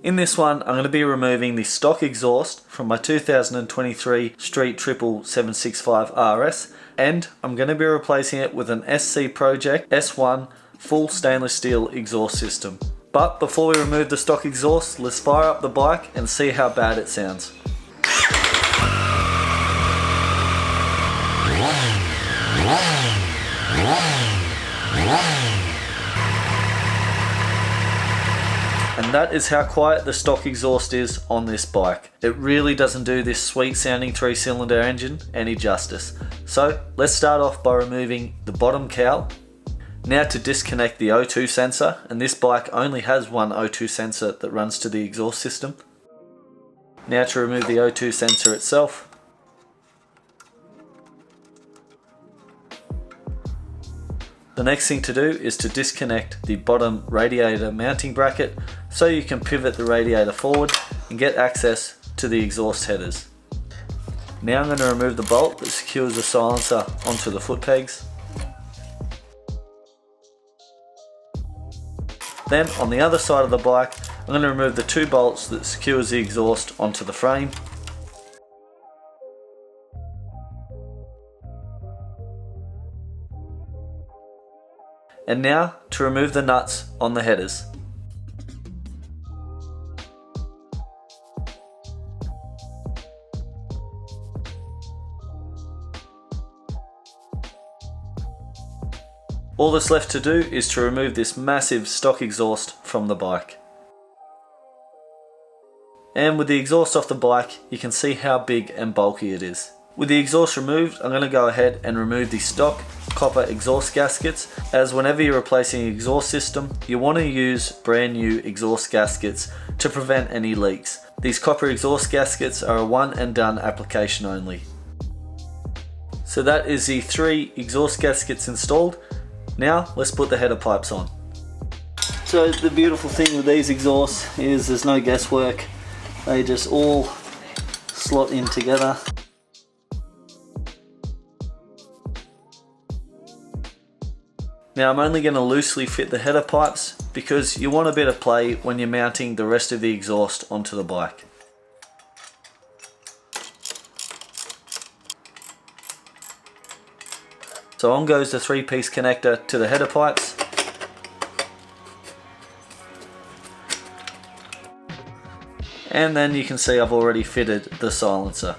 In this one, I'm going to be removing the stock exhaust from my 2023 Street Triple 765 RS, and I'm going to be replacing it with an SC Project S1 full stainless steel exhaust system. But before we remove the stock exhaust, let's fire up the bike and see how bad it sounds. And that is how quiet the stock exhaust is on this bike. It really doesn't do this sweet sounding 3-cylinder engine any justice. So let's start off by removing the bottom cowl. Now to disconnect the O2 sensor, and this bike only has one O2 sensor that runs to the exhaust system. Now to remove the O2 sensor itself. The next thing to do is to disconnect the bottom radiator mounting bracket so you can pivot the radiator forward and get access to the exhaust headers. Now I'm going to remove the bolt that secures the silencer onto the foot pegs. Then on the other side of the bike, I'm going to remove the 2 bolts that secures the exhaust onto the frame. And now to remove the nuts on the headers. All that's left to do is to remove this massive stock exhaust from the bike. And with the exhaust off the bike, you can see how big and bulky it is. With the exhaust removed, I'm going to go ahead and remove the stock copper exhaust gaskets, as whenever you're replacing an exhaust system, you want to use brand new exhaust gaskets to prevent any leaks. These copper exhaust gaskets are a one and done application only. So that is the 3 exhaust gaskets installed. Now let's put the header pipes on. So the beautiful thing with these exhausts is there's no guesswork. They just all slot in together. Now I'm only going to loosely fit the header pipes because you want a bit of play when you're mounting the rest of the exhaust onto the bike. So on goes the 3-piece connector to the header pipes. And then you can see I've already fitted the silencer.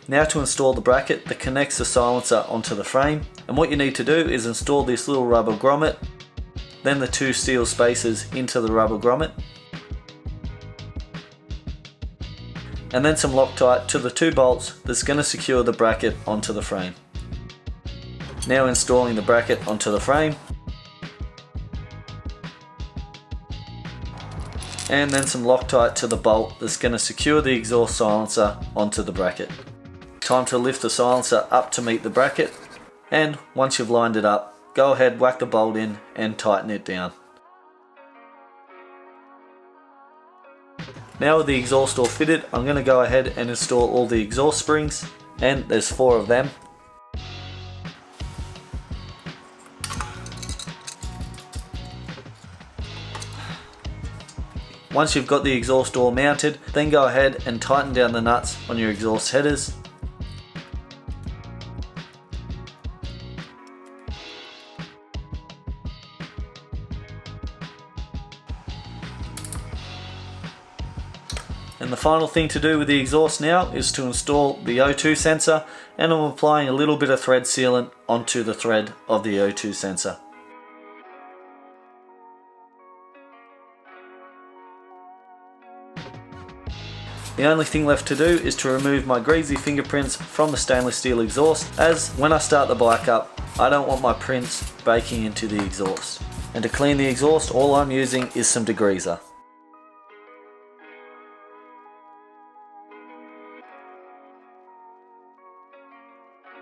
Now to install the bracket that connects the silencer onto the frame, and what you need to do is install this little rubber grommet, then the 2 steel spacers into the rubber grommet, and then some Loctite to the 2 bolts that's going to secure the bracket onto the frame. Now installing the bracket onto the frame, and then some Loctite to the bolt that's going to secure the exhaust silencer onto the bracket. Time to lift the silencer up to meet the bracket, and once you've lined it up, go ahead, whack the bolt in and tighten it down. Now with the exhaust all fitted, I'm going to go ahead and install all the exhaust springs, and there's 4 of them. Once you've got the exhaust all mounted, then go ahead and tighten down the nuts on your exhaust headers. And the final thing to do with the exhaust now is to install the O2 sensor, and I'm applying a little bit of thread sealant onto the thread of the O2 sensor. The only thing left to do is to remove my greasy fingerprints from the stainless steel exhaust, as when I start the bike up, I don't want my prints baking into the exhaust. And to clean the exhaust, all I'm using is some degreaser.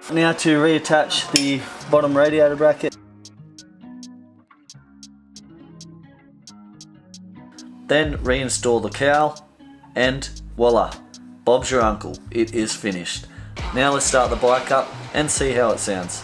Now to reattach the bottom radiator bracket. Then reinstall the cowl, and voila, Bob's your uncle, it is finished. Now let's start the bike up and see how it sounds.